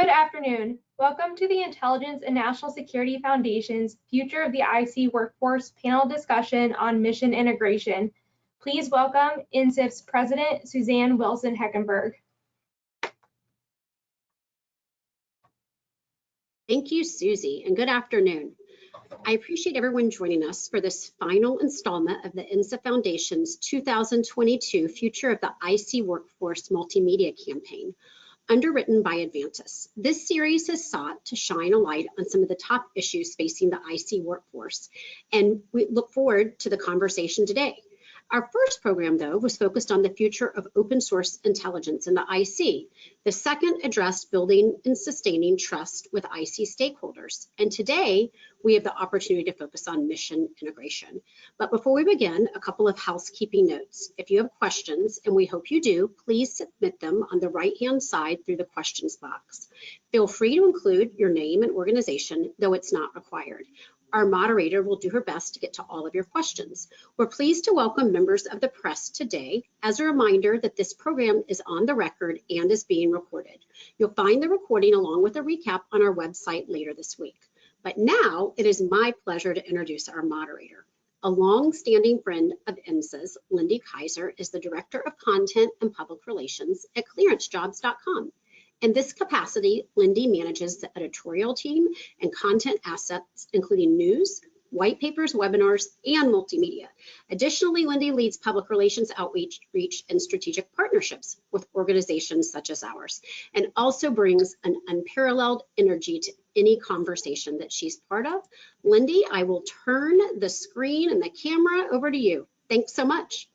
Good afternoon. Welcome to the Intelligence and National Security Foundation's Future of the IC Workforce panel discussion on mission integration. Please welcome INSF's President, Suzanne Wilson-Heckenberg. Thank you, Susie, and good afternoon. I appreciate everyone joining us for this final installment of the INSF Foundation's 2022 Future of the IC Workforce Multimedia campaign, underwritten by Avantus. This series has sought to shine a light on some of the top issues facing the IC workforce, and we look forward to the conversation today. Our first program, though, was focused on the future of open source intelligence in the IC. The second addressed building and sustaining trust with IC stakeholders. And today, we have the opportunity to focus on mission integration. But before we begin, a couple of housekeeping notes. If you have questions, and we hope you do, please submit them on the right-hand side through the questions box. Feel free to include your name and organization, though it's not required. Our moderator will do her best to get to all of your questions. We're pleased to welcome members of the press today. As a reminder that this program is on the record and is being recorded. You'll find the recording along with a recap on our website later this week. But now it is my pleasure to introduce our moderator. A long-standing friend of INSA's, Lindy Kyzer, is the Director of Content and Public Relations at ClearanceJobs.com. In this capacity, Lindy manages the editorial team and content assets, including news, white papers, webinars, and multimedia. Additionally, Lindy leads public relations outreach and strategic partnerships with organizations such as ours, and also brings an unparalleled energy to any conversation that she's part of. Lindy, I will turn the screen and the camera over to you. Thanks so much.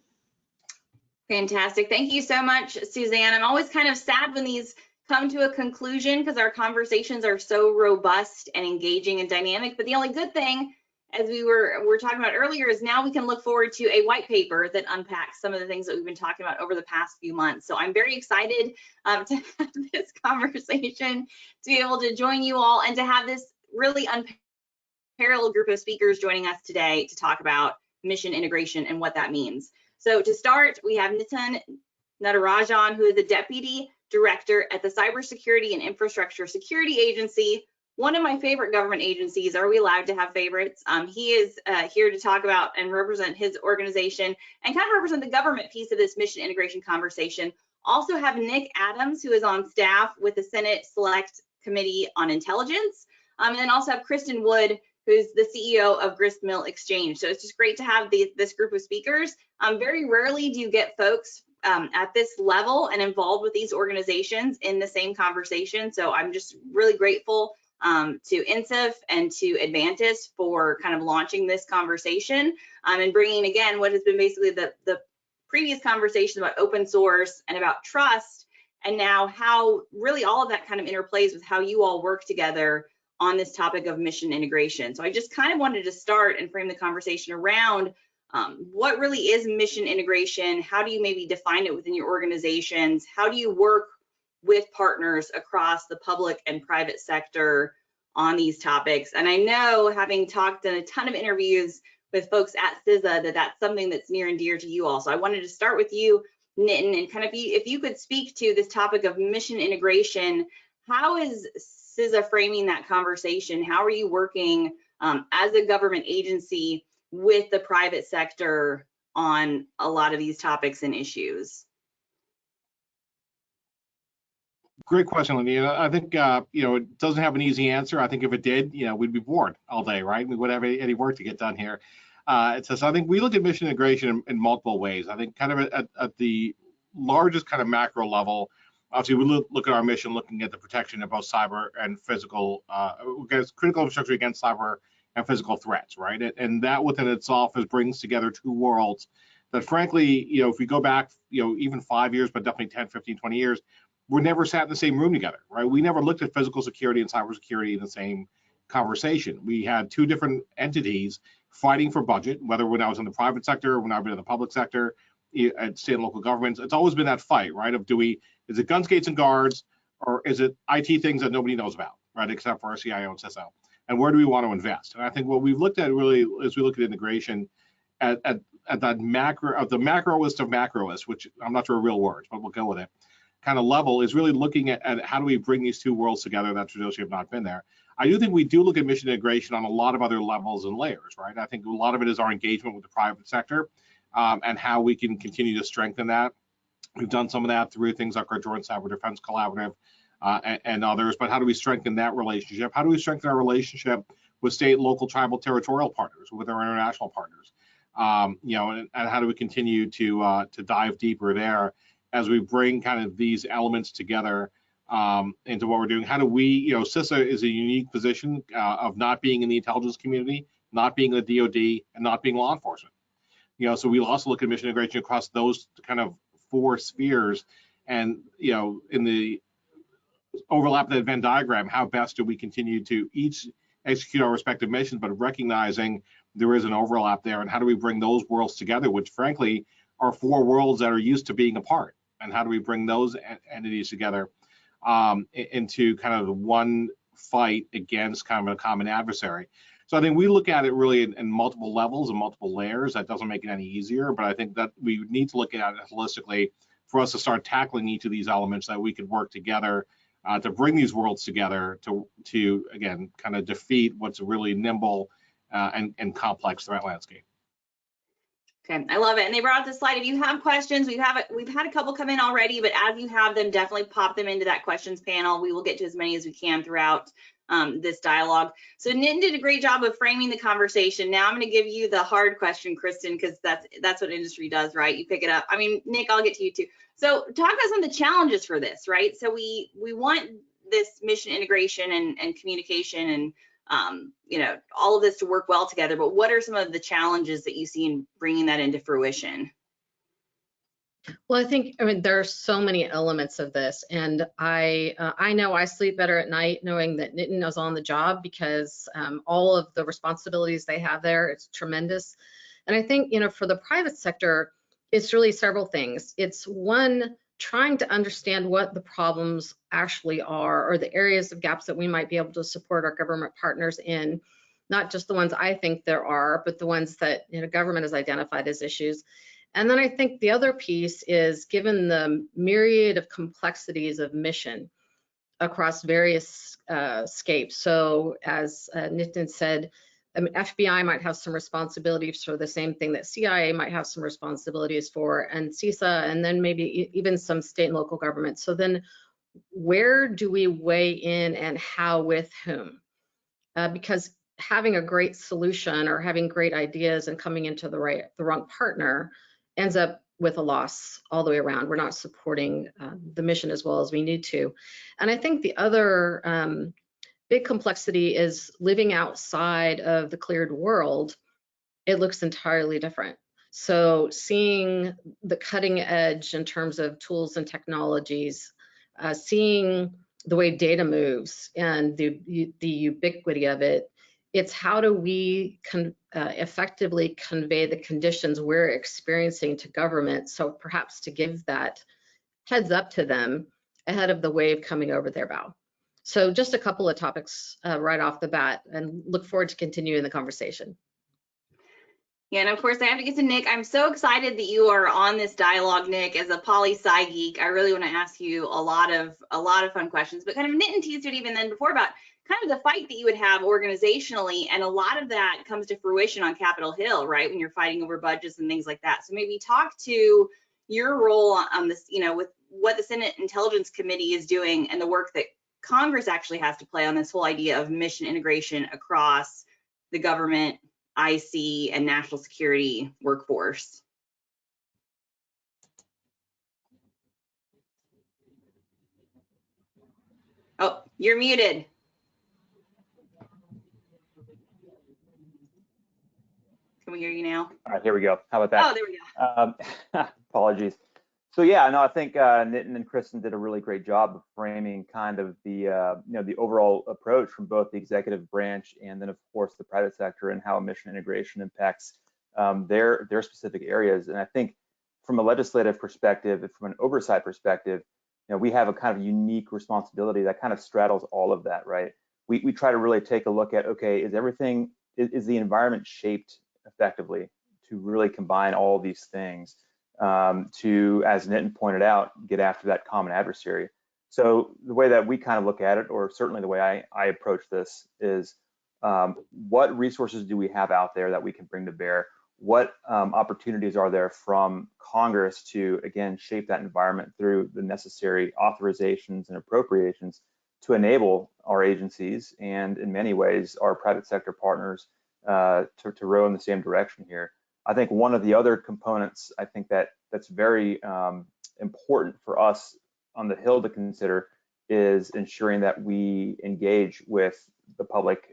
Fantastic. Thank you so much, Suzanne. I'm always kind of sad when these come to a conclusion because our conversations are so robust and engaging and dynamic. But the only good thing, as we were talking about earlier, is now we can look forward to a white paper that unpacks some of the things that we've been talking about over the past few months. So I'm very excited to have this conversation, to be able to join you all and to have this really unparalleled group of speakers joining us today to talk about mission integration and what that means. So to start, we have Nitin Natarajan, who is the Deputy Director at the Cybersecurity and Infrastructure Security Agency, one of my favorite government agencies. Are we allowed to have favorites? He is here to talk about and represent his organization and kind of represent the government piece of this mission integration conversation. Also have Nic Adams, who is on staff with the Senate Select Committee on Intelligence, and then also have Kristin Wood, who's the CEO of Grist Mill Exchange. So it's just great to have this group of speakers. Very rarely do you get folks at this level and involved with these organizations in the same conversation. So I'm just really grateful to INSF and to Avantus for kind of launching this conversation and bringing, again, what has been basically the previous conversation about open source and about trust, and now how really all of that kind of interplays with how you all work together on this topic of mission integration. So I just kind of wanted to start and frame the conversation around what really is mission integration? How do you maybe define it within your organizations? How do you work with partners across the public and private sector on these topics? And I know, having talked in a ton of interviews with folks at CISA, that that's something that's near and dear to you all. So I wanted to start with you, Nitin, and kind of if you could speak to this topic of mission integration. How is CISA framing that conversation? How are you working as a government agency with the private sector on a lot of these topics and issues? Great question, Lindy. I think it doesn't have an easy answer. I think if it did, we'd be bored all day, right? We wouldn't have any work to get done here. So I think we look at mission integration in multiple ways. I think kind of at the largest kind of macro level, obviously we look at our mission looking at the protection of both cyber and physical, critical infrastructure against cyber and physical threats, right? And that within itself brings together two worlds that, frankly, if we go back, even 5 years, but definitely 10, 15, 20 years, we're never sat in the same room together, right? We never looked at physical security and cybersecurity in the same conversation. We had two different entities fighting for budget, whether when I was in the private sector or when I've been in the public sector, at state and local governments. It's always been that fight, right? Of is it guns, gates, and guards, or is it IT things that nobody knows about, right? Except for our CIO and CISO. And where do we want to invest? And I think what we've looked at really is we look at integration at that macro, of the macroist of macroist, which I'm not sure are real words, but we'll go with it. kind of level is really looking at how do we bring these two worlds together that traditionally have not been there. I do think we do look at mission integration on a lot of other levels and layers, right? I think a lot of it is our engagement with the private sector and how we can continue to strengthen that. We've done some of that through things like our Joint Cyber Defense Collaborative and others, but how do we strengthen that relationship? How do we strengthen our relationship with state, local, tribal, territorial partners, with our international partners? And how do we continue to dive deeper there as we bring kind of these elements together into what we're doing? How do we, CISA is a unique position of not being in the intelligence community, not being the DoD, and not being law enforcement. So we also look at mission integration across those kind of 4 spheres, and in the overlap of that Venn diagram, how best do we continue to each execute our respective missions, but recognizing there is an overlap there, and how do we bring those worlds together, which frankly are 4 worlds that are used to being apart, and how do we bring those entities together into kind of the one fight against kind of a common adversary. So I think we look at it really in multiple levels and multiple layers. That doesn't make it any easier, but I think that we need to look at it holistically for us to start tackling each of these elements, that we could work together to bring these worlds together to again, kind of defeat what's a really nimble and complex threat landscape. Okay, I love it. And they brought up the slide. If you have questions, we've had a couple come in already, but as you have them, definitely pop them into that questions panel. We will get to as many as we can throughout this dialogue. So Nitin did a great job of framing the conversation. Now I'm going to give you the hard question, Kristin, because that's what industry does, right? You pick it up. I mean, Nic, I'll get to you too. So talk about some of the challenges for this, right? So we want this mission integration and communication and all of this to work well together, but what are some of the challenges that you see in bringing that into fruition? Well, I mean, there are so many elements of this, and I know I sleep better at night knowing that Nitin is on the job, because all of the responsibilities they have there, it's tremendous. And I think, for the private sector, it's really several things. It's one, trying to understand what the problems actually are, or the areas of gaps that we might be able to support our government partners in, not just the ones I think there are, but the ones that government has identified as issues. And then I think the other piece is, given the myriad of complexities of mission across various scapes. So as Nitin said, I mean, FBI might have some responsibilities for the same thing that CIA might have some responsibilities for, and CISA, and then maybe even some state and local governments. So then where do we weigh in, and how, with whom? Because having a great solution or having great ideas and coming into the wrong partner ends up with a loss all the way around. We're not supporting the mission as well as we need to. And I think the other big complexity is living outside of the cleared world. It looks entirely different. So seeing the cutting edge in terms of tools and technologies, seeing the way data moves and the ubiquity of it, it's how do we effectively convey the conditions we're experiencing to government, so perhaps to give that heads up to them ahead of the wave coming over their bow. So just a couple of topics right off the bat, and look forward to continuing the conversation. Yeah, and of course I have to get to Nic. I'm so excited that you are on this dialogue, Nic. As a poli-sci geek, I really want to ask you a lot of fun questions, but kind of Nitin teased it even then before about kind of the fight that you would have organizationally, and a lot of that comes to fruition on Capitol Hill, right, when you're fighting over budgets and things like that. So maybe talk to your role on this, with what the Senate Intelligence Committee is doing and the work that Congress actually has to play on this whole idea of mission integration across the government, IC, and national security workforce. Oh, you're muted. Can we hear you now? All right, here we go. How about that? Oh, there we go. Apologies. So yeah, no, I think Nitin and Kristin did a really great job of framing kind of the the overall approach from both the executive branch and then of course the private sector, and how mission integration impacts their specific areas. And I think from a legislative perspective, from an oversight perspective, we have a kind of unique responsibility that kind of straddles all of that, right? We try to really take a look at, okay, is the environment shaped effectively to really combine all these things? to, as Nitin pointed out, get after that common adversary. So the way that we kind of look at it, or certainly the way I approach this, is what resources do we have out there that we can bring to bear? What opportunities are there from Congress to, again, shape that environment through the necessary authorizations and appropriations to enable our agencies and, in many ways, our private sector partners to row in the same direction here. I think one of the other components I think that's very important for us on the Hill to consider is ensuring that we engage with the public,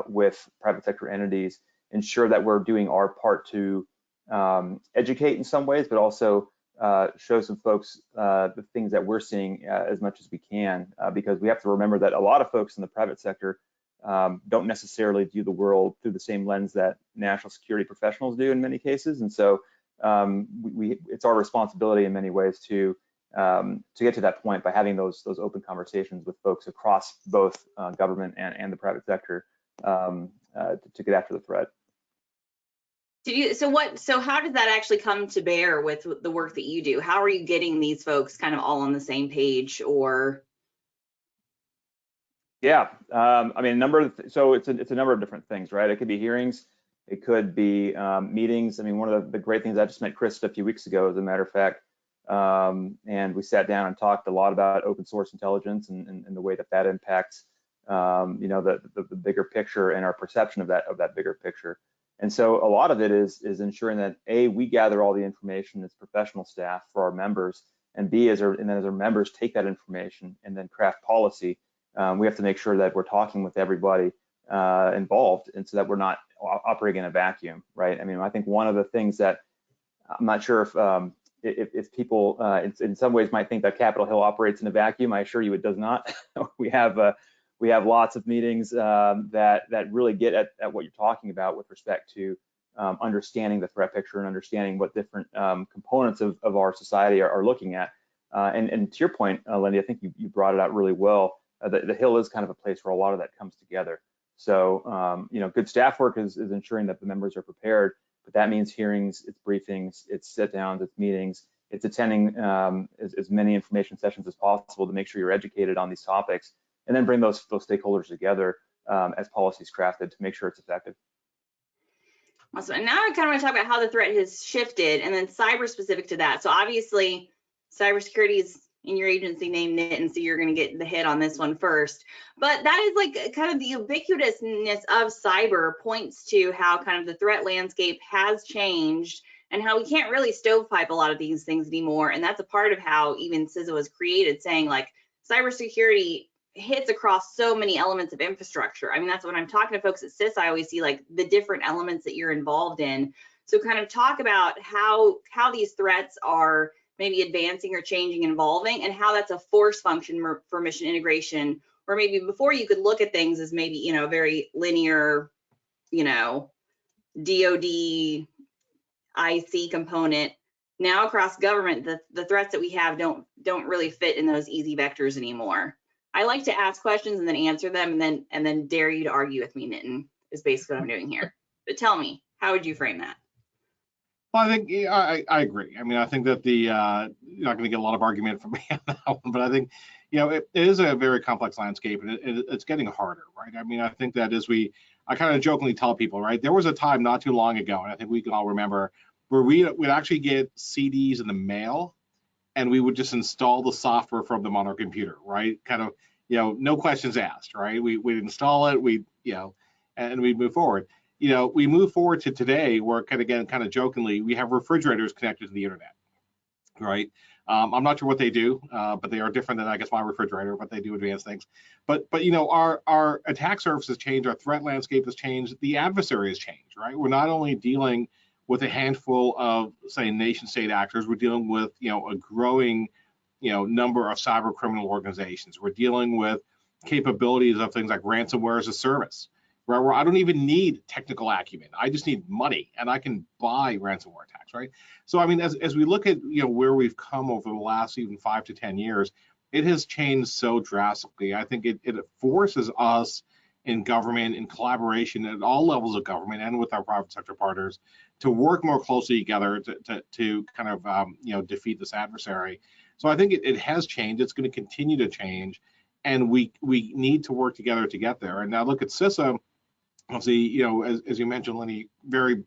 with private sector entities, ensure that we're doing our part to educate in some ways, but also show some folks the things that we're seeing as much as we can, because we have to remember that a lot of folks in the private sector don't necessarily view the world through the same lens that national security professionals do in many cases. And so it's our responsibility in many ways to get to that point by having those open conversations with folks across both government and the private sector to get after the threat. So how does that actually come to bear with the work that you do? How are you getting these folks kind of all on the same page? Or yeah, I mean, so it's a number of different things, right? It could be hearings, it could be meetings. I mean, one of the great things, I just met Chris a few weeks ago, as a matter of fact, and we sat down and talked a lot about open source intelligence and the way that impacts, the bigger picture and our perception of that bigger picture. And so a lot of it is ensuring that A, we gather all the information as professional staff for our members, and B, as our members take that information and then craft policy, we have to make sure that we're talking with everybody involved, and so that we're not operating in a vacuum, right? I mean, I think one of the things that I'm not sure if people in some ways might think that Capitol Hill operates in a vacuum. I assure you it does not. We have lots of meetings that really get at what you're talking about with respect to understanding the threat picture and understanding what different components of our society are looking at. And to your point, Lindy, I think you brought it out really well. The Hill is kind of a place where a lot of that comes together. So, good staff work is ensuring that the members are prepared, but that means hearings, it's briefings, it's sit-downs, it's meetings, it's attending as many information sessions as possible to make sure you're educated on these topics, and then bring those stakeholders together as policies crafted to make sure it's effective. Awesome. And now I kind of want to talk about how the threat has shifted, and then cyber specific to that. So obviously, cybersecurity is in your agency name, Nitin, so you're going to get the hit on this one first. But that is like kind of the ubiquitousness of cyber points to how kind of the threat landscape has changed and how we can't really stovepipe a lot of these things anymore. And that's a part of how even CISA was created, saying like cybersecurity hits across so many elements of infrastructure. I mean, that's when I'm talking to folks at CISA, I always see like the different elements that you're involved in. So kind of talk about how these threats are maybe advancing or changing and evolving, and how that's a force function for mission integration, or maybe before you could look at things as maybe, a very linear, DOD IC component. Now across government, the threats that we have don't really fit in those easy vectors anymore. I like to ask questions and then answer them, and then dare you to argue with me, Nitin, is basically what I'm doing here. But tell me, how would you frame that? Well, I think I agree. I mean, I think that you're not going to get a lot of argument from me on that one, but I think, it is a very complex landscape, and it's getting harder, right? I mean, I think that I kind of jokingly tell people, right? There was a time not too long ago, and I think we can all remember, where we'd actually get CDs in the mail, and we would just install the software from them on our computer, right? Kind of, no questions asked, right? We'd install it, and we'd move forward. We move forward to today, where kind of jokingly, we have refrigerators connected to the internet, right? I'm not sure what they do, but they are different than, I guess, my refrigerator, but they do advanced things. But our attack surface has changed, our threat landscape has changed, the adversary has changed, right? We're not only dealing with a handful of, say, nation-state actors, we're dealing with, a growing, number of cyber criminal organizations. We're dealing with capabilities of things like ransomware as a service, right, where I don't even need technical acumen. I just need money, and I can buy ransomware attacks, right? So, I mean, as we look at, where we've come over the last even 5 to 10 years, it has changed so drastically. I think it forces us in government, in collaboration at all levels of government and with our private sector partners to work more closely together to kind of defeat this adversary. So I think it has changed. It's going to continue to change, and we need to work together to get there. And now look at CISA. Obviously, as you mentioned, Lindy, very,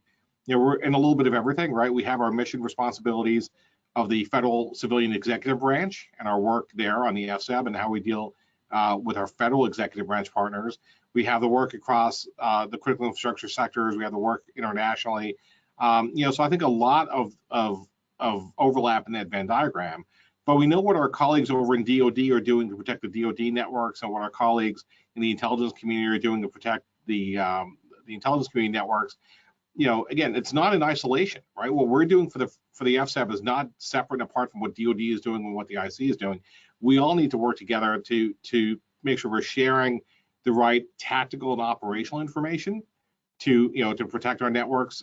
we're in a little bit of everything, right? We have our mission responsibilities of the federal civilian executive branch and our work there on the FSEB and how we deal with our federal executive branch partners. We have the work across the critical infrastructure sectors. We have the work internationally. So I think a lot of overlap in that Venn diagram. But we know what our colleagues over in DoD are doing to protect the DoD networks, and what our colleagues in the intelligence community are doing to protect the intelligence community networks. Again, it's not in isolation, right? What we're doing for the FSEB is not separate and apart from what DoD is doing and what the IC is doing. We all need to work together to make sure we're sharing the right tactical and operational information to protect our networks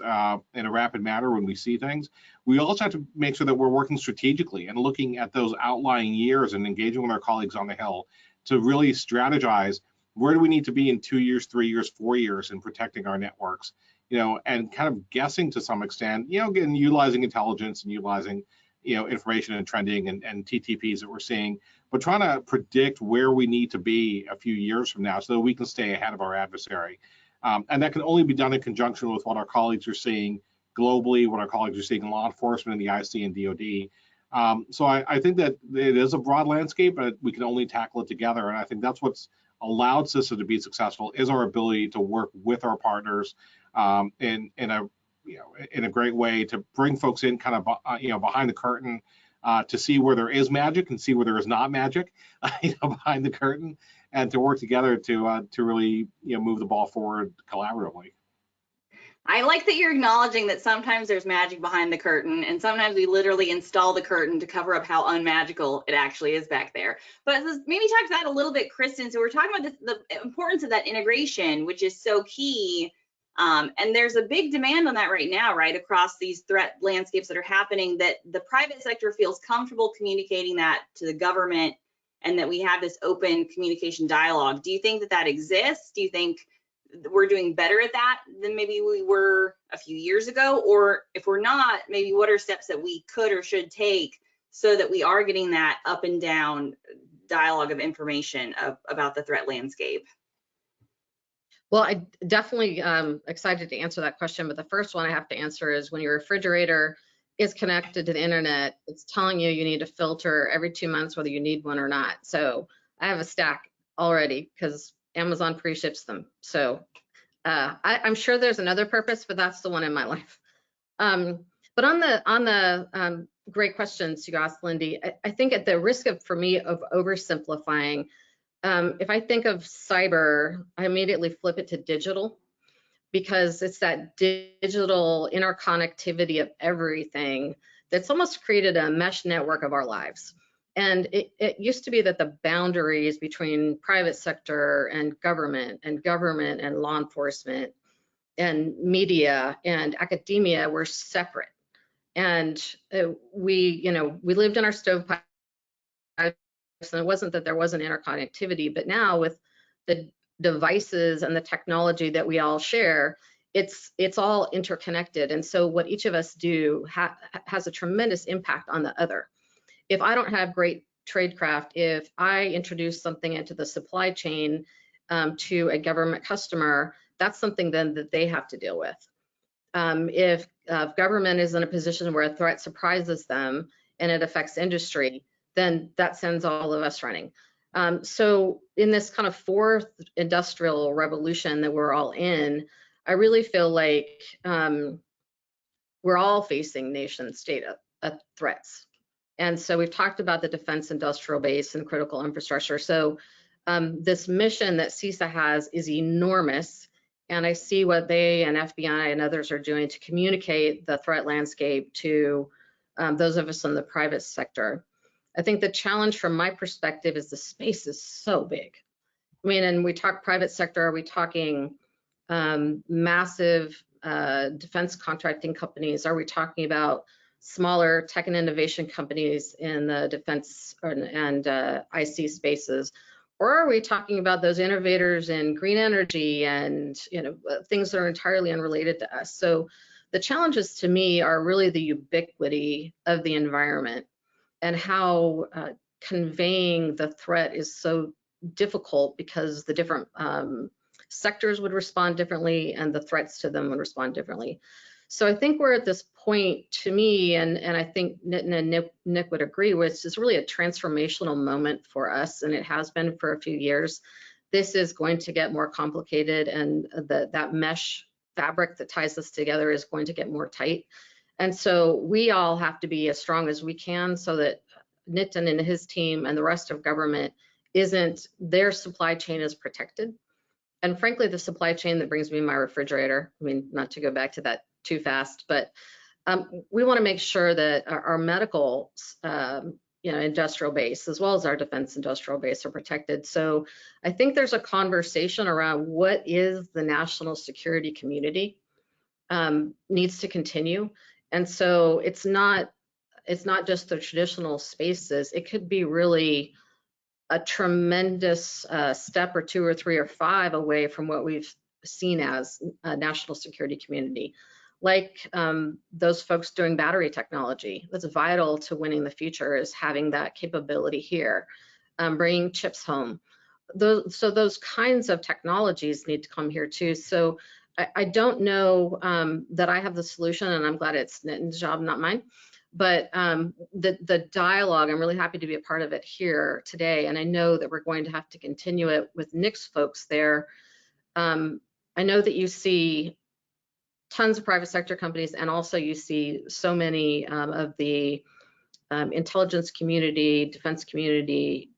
in a rapid manner when we see things. We also have to make sure that we're working strategically and looking at those outlying years and engaging with our colleagues on the Hill to really strategize where do we need to be in 2 years, 3 years, 4 years in protecting our networks, and kind of guessing to some extent, again, utilizing intelligence and utilizing, information and trending and TTPs that we're seeing, but trying to predict where we need to be a few years from now so that we can stay ahead of our adversary. And that can only be done in conjunction with what our colleagues are seeing globally, what our colleagues are seeing in law enforcement and the IC and DoD. So I think that it is a broad landscape, but we can only tackle it together. And I think that's what's allowed CISA to be successful, is our ability to work with our partners in a great way to bring folks in kind of behind the curtain to see where there is magic and see where there is not magic behind the curtain, and to work together to really move the ball forward collaboratively. I like that you're acknowledging that sometimes there's magic behind the curtain, and sometimes we literally install the curtain to cover up how unmagical it actually is back there. But maybe talk to that a little bit, Kristin. So we're talking about the importance of that integration, which is so key. And there's a big demand on that right now, right, across these threat landscapes that are happening, that the private sector feels comfortable communicating that to the government, and that we have this open communication dialogue. Do you think that exists? Do you think we're doing better at that than maybe we were a few years ago? Or if we're not, maybe what are steps that we could or should take so that we are getting that up and down dialogue of information about the threat landscape? Well, I definitely excited to answer that question, but the first one I have to answer is when your refrigerator is connected to the internet, it's telling you need to filter every 2 months whether you need one or not. So I have a stack already because Amazon pre-ships them. So I'm sure there's another purpose, but that's the one in my life. But on the great questions you asked, Lindy, I think at the risk of, for me, of oversimplifying, if I think of cyber, I immediately flip it to digital, because it's that digital interconnectivity of everything that's almost created a mesh network of our lives. And it used to be that the boundaries between private sector and government and law enforcement and media and academia were separate. And we lived in our stovepipe, and it wasn't that there wasn't interconnectivity, but now with the devices and the technology that we all share, it's all interconnected. And so what each of us do has a tremendous impact on the other. If I don't have great tradecraft, if I introduce something into the supply chain to a government customer, that's something then that they have to deal with. If government is in a position where a threat surprises them and it affects industry, then that sends all of us running. So in this kind of fourth industrial revolution that we're all in, I really feel like we're all facing nation state threats. And so we've talked about the defense industrial base and critical infrastructure. So this mission that CISA has is enormous. And I see what they and FBI and others are doing to communicate the threat landscape to those of us in the private sector. I think the challenge from my perspective is the space is so big. I mean, and we talk private sector, are we talking massive defense contracting companies? Are we talking about smaller tech and innovation companies in the defense and IC spaces? Or are we talking about those innovators in green energy and things that are entirely unrelated to us? So the challenges to me are really the ubiquity of the environment and how conveying the threat is so difficult because the different sectors would respond differently and the threats to them would respond differently. So I think we're at this point, to me, and I think Nitin and Nick would agree with, is really a transformational moment for us, and it has been for a few years. This is going to get more complicated, and that mesh fabric that ties us together is going to get more tight. And so we all have to be as strong as we can so that Nitin and his team and the rest of government their supply chain is protected. And frankly, the supply chain that brings me my refrigerator, I mean, not to go back to that too fast, but we want to make sure that our medical industrial base as well as our defense industrial base are protected. So I think there's a conversation around what is the national security community needs to continue. And so it's not just the traditional spaces. It could be really a tremendous step or two or three or five away from what we've seen as a national security community. Like those folks doing battery technology, that's vital to winning the future, is having that capability here, bringing chips home. So those kinds of technologies need to come here too. So I don't know that I have the solution, and I'm glad it's Nitin's job, not mine. But the dialogue, I'm really happy to be a part of it here today, and I know that we're going to have to continue it with Nick's folks there. I know that you see tons of private sector companies, and also you see so many of the intelligence community, defense community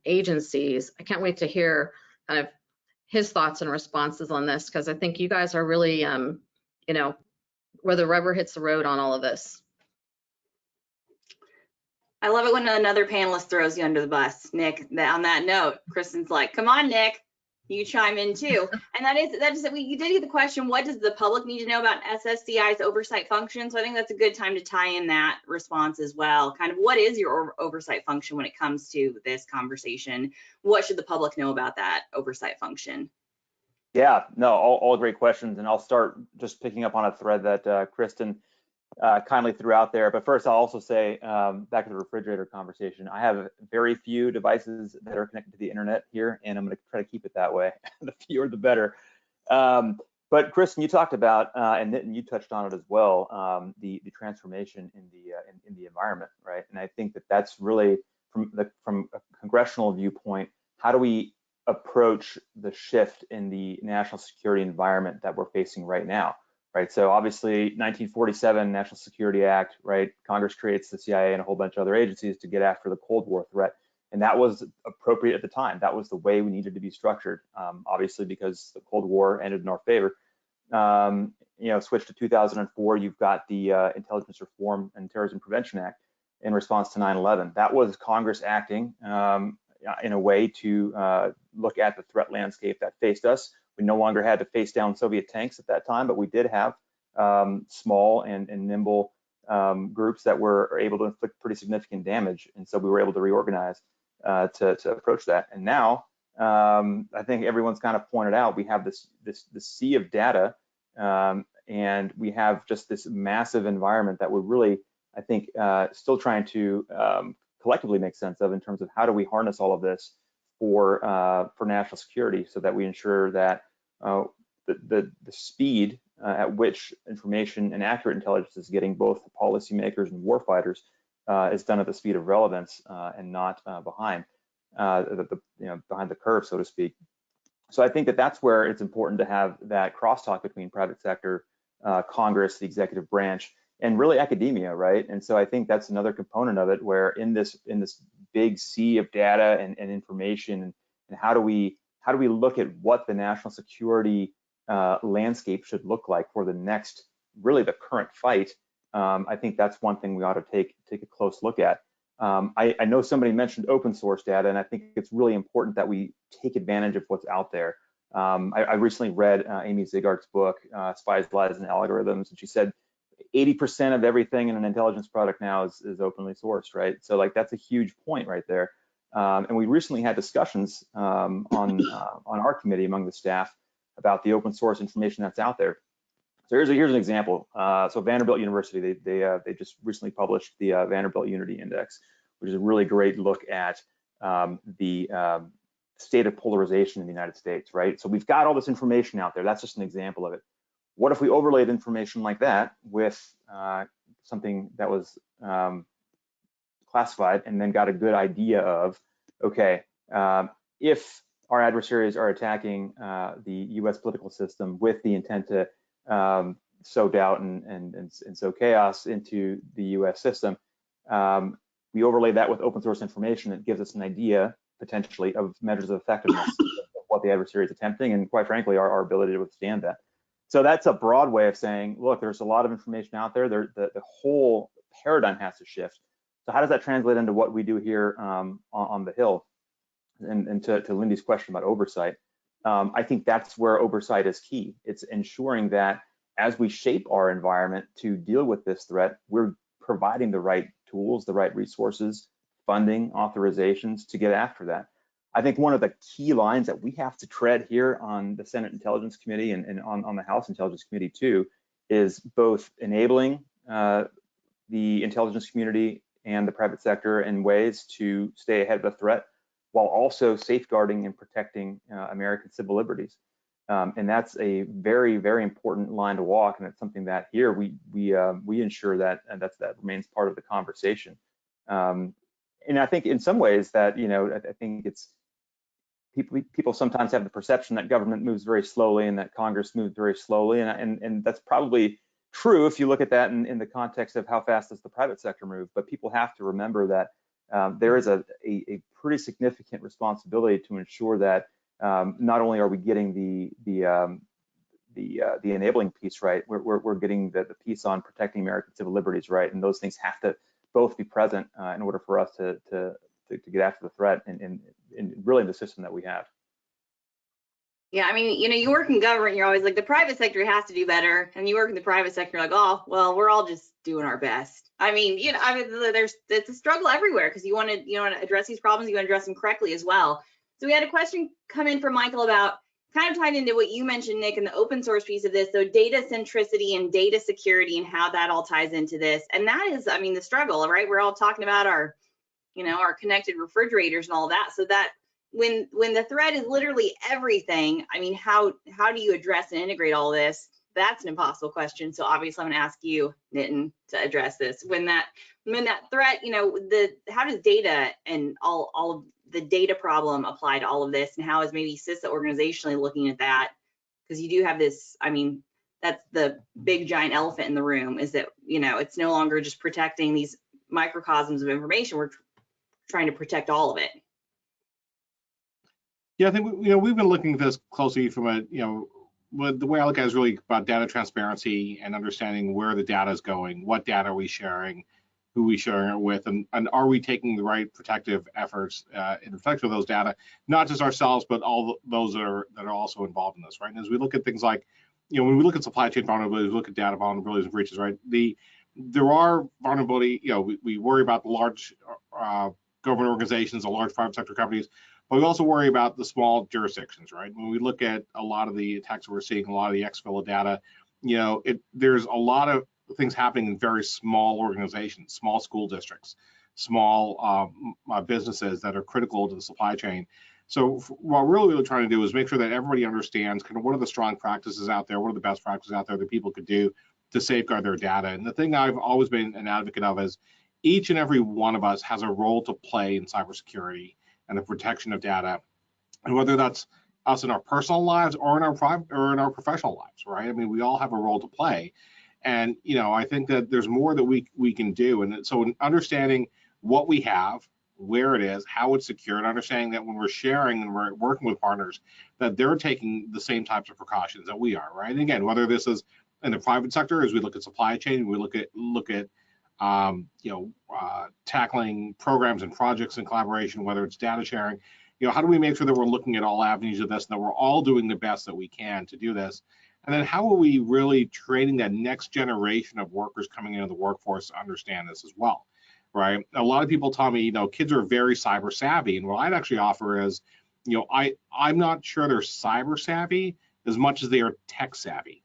agencies. I can't wait to hear kind of his thoughts and responses on this, because I think you guys are really, where the rubber hits the road on all of this. I love it when another panelist throws you under the bus, Nick. On that note, Kristin's like, come on, Nick, you chime in too. And you did get the question, what does the public need to know about SSCI's oversight function? So I think that's a good time to tie in that response as well. Kind of what is your oversight function when it comes to this conversation? What should the public know about that oversight function? Yeah, no, all great questions. And I'll start just picking up on a thread that Kristin kindly threw out there. But first, I'll also say, back to the refrigerator conversation, I have very few devices that are connected to the internet here, and I'm going to try to keep it that way. The fewer, the better. But Kristin, you talked about, and Nitin, you touched on it as well, the transformation in the environment, right? And I think that that's really from a congressional viewpoint, how do we approach the shift in the national security environment that we're facing right now? Right, so obviously 1947 National Security Act, right? Congress creates the CIA and a whole bunch of other agencies to get after the Cold War threat, and that was appropriate at the time. That was the way we needed to be structured. Obviously, because the Cold War ended in our favor. Switch to 2004, you've got the Intelligence Reform and Terrorism Prevention Act in response to 9/11. That was Congress acting in a way to look at the threat landscape that faced us. We no longer had to face down Soviet tanks at that time, but we did have small and nimble groups that were able to inflict pretty significant damage. And so we were able to reorganize to approach that. And now, I think everyone's kind of pointed out, we have this sea of data, and we have just this massive environment that we're really, I think, still trying to collectively make sense of in terms of how do we harness all of this for national security, so that we ensure that the speed at which information and accurate intelligence is getting both policymakers and warfighters is done at the speed of relevance and not behind the curve, so to speak. So I think that that's where it's important to have that crosstalk between private sector, Congress, the executive branch, and really academia, right? And so I think that's another component of it, where in this big sea of data and information, and how do we look at what the national security landscape should look like for the next, really the current fight. I think that's one thing we ought to take a close look at. I know somebody mentioned open source data, and I think it's really important that we take advantage of what's out there. I recently read Amy Ziggart's book, Spies, Lies, and Algorithms, and she said 80% of everything in an intelligence product now is openly sourced, right? So like that's a huge point right there. And we recently had discussions on our committee among the staff about the open source information that's out there. So here's an example. So Vanderbilt University, they just recently published the Vanderbilt Unity Index, which is a really great look at the state of polarization in the United States, right? So we've got all this information out there. That's just an example of it. What if we overlaid information like that with something that was classified and then got a good idea of, okay, if our adversaries are attacking the US political system with the intent to sow doubt and sow chaos into the US system, we overlay that with open source information that gives us an idea, potentially, of measures of effectiveness of what the adversary is attempting, and quite frankly, our ability to withstand that. So that's a broad way of saying, look, there's a lot of information out there. The whole paradigm has to shift. So how does that translate into what we do here on the Hill? And to Lindy's question about oversight, I think that's where oversight is key. It's ensuring that as we shape our environment to deal with this threat, we're providing the right tools, the right resources, funding, authorizations to get after that. I think one of the key lines that we have to tread here on the Senate Intelligence Committee and on the House Intelligence Committee too, is both enabling the intelligence community and the private sector in ways to stay ahead of the threat, while also safeguarding and protecting American civil liberties. And that's a very, very important line to walk, and it's something that here we ensure that that remains part of the conversation. And I think in some ways that, you know, I think it's people sometimes have the perception that government moves very slowly and that Congress moves very slowly, and that's probably true if you look at that in the context of how fast does the private sector move. But people have to remember that there is a pretty significant responsibility to ensure that not only are we getting the enabling piece right, we're getting the piece on protecting American civil liberties right, and those things have to both be present in order for us to get after the threat and really the system that we have. Yeah, I mean, you know, you work in government, you're always like, the private sector has to do better, and you work in the private sector, you're like, oh, well, we're all just doing our best. I mean, you know, it's a struggle everywhere because you want to address these problems, you want to address them correctly as well. So we had a question come in from Michael about, kind of tied into what you mentioned, Nick, in the open source piece of this, so data centricity and data security and how that all ties into this. And that is, I mean, the struggle, right? We're all talking about our, you know, our connected refrigerators and all that. So that when the threat is literally everything, I mean, how do you address and integrate all this? That's an impossible question. So obviously I'm gonna ask you, Nitin, to address this. When that threat, you know, how does data and all of the data problem apply to all of this, and how is maybe CISA organizationally looking at that? Because you do have this, I mean, that's the big giant elephant in the room, is that, you know, it's no longer just protecting these microcosms of information, we're trying to protect all of it. Yeah, I think we've been looking at this closely from a, the way I look at it is really about data transparency and understanding where the data is going, what data are we sharing, who we sharing it with, and are we taking the right protective efforts in effect of those data, not just ourselves, but all those that are also involved in this, right? And as we look at things like, when we look at supply chain vulnerabilities, we look at data vulnerabilities and breaches, right? There are vulnerability, we worry about the large government organizations, the large private sector companies, but we also worry about the small jurisdictions, right? When we look at a lot of the attacks that we're seeing, a lot of the exfil data, there's a lot of things happening in very small organizations, small school districts, small businesses that are critical to the supply chain. So what we're really trying to do is make sure that everybody understands kind of what are the strong practices out there, what are the best practices out there that people could do to safeguard their data. And the thing I've always been an advocate of is each and every one of us has a role to play in cybersecurity and the protection of data, and whether that's us in our personal lives or in our private or in our professional lives, right? I mean, we all have a role to play, and I think that there's more that we can do. And so, in understanding what we have, where it is, how it's secured, understanding that when we're sharing and we're working with partners, that they're taking the same types of precautions that we are, right? And again, whether this is in the private sector, as we look at supply chain, we look at tackling programs and projects in collaboration, whether it's data sharing, how do we make sure that we're looking at all avenues of this and that we're all doing the best that we can to do this? And then how are we really training that next generation of workers coming into the workforce to understand this as well? right? A lot of people tell me, kids are very cyber savvy, and what I'd actually offer is, I'm not sure they're cyber savvy as much as they are tech savvy,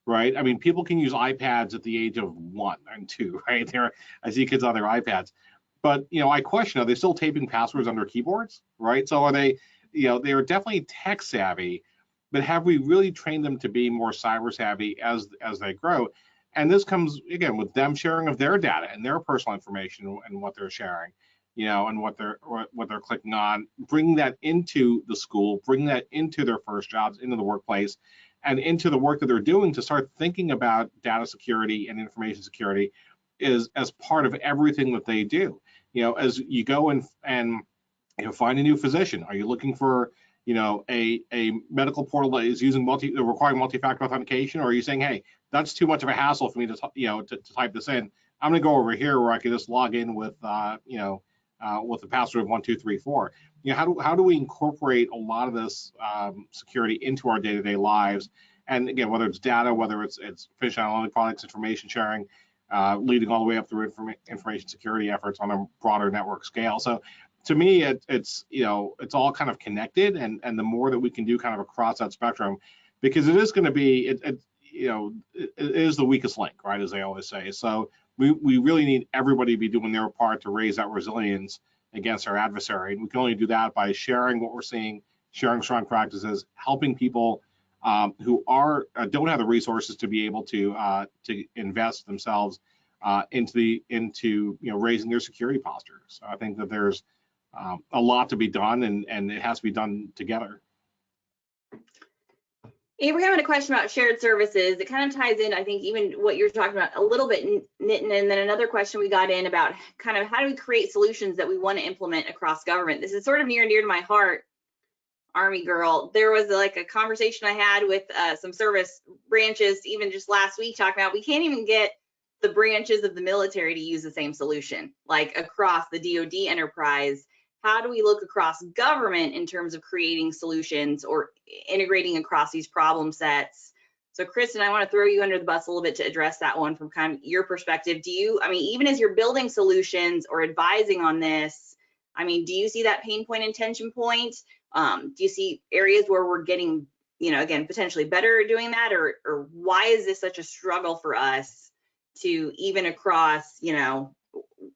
right? I mean, people can use iPads at the age of 1 and 2, right? I see kids on their iPads, but I question, are they still taping passwords on their keyboards, right? So are they, they are definitely tech savvy, but have we really trained them to be more cyber savvy as they grow? And this comes again with them sharing of their data and their personal information and what they're sharing, and what they're clicking on. Bring that into the school, bring that into their first jobs, into the workplace, and into the work that they're doing to start thinking about data security and information security is as part of everything that they do. As you go and find a new physician, are you looking for a medical portal that is requiring multi-factor authentication, or are you saying, hey, that's too much of a hassle for me to type this in? I'm going to go over here where I can just log in with with the password of 1, 2, 3, 4. How do we incorporate a lot of this security into our day-to-day lives? And again, whether it's data, whether it's finished analytic products, information sharing, leading all the way up through information security efforts on a broader network scale. So to me, it's all kind of connected, and the more that we can do kind of across that spectrum, because it is going to be it is the weakest link, right, as they always say. So we really need everybody to be doing their part to raise that resilience against our adversary, and we can only do that by sharing what we're seeing, sharing strong practices, helping people who don't have the resources to be able to invest themselves into raising their security posture. So I think that there's a lot to be done, and it has to be done together. Abraham had a question about shared services. It kind of ties in, I think, even what you're talking about a little bit, Nitin, and then another question we got in about kind of how do we create solutions that we want to implement across government. This is sort of near and dear to my heart, Army girl. There was like a conversation I had with some service branches even just last week talking about we can't even get the branches of the military to use the same solution, like across the DoD enterprise. How do we look across government in terms of creating solutions or integrating across these problem sets? So Kristin, I want to throw you under the bus a little bit to address that one from kind of your perspective. Even as you're building solutions or advising on this, do you see that pain point and tension point? Do you see areas where we're getting, again, potentially better at doing that, or why is this such a struggle for us to even across,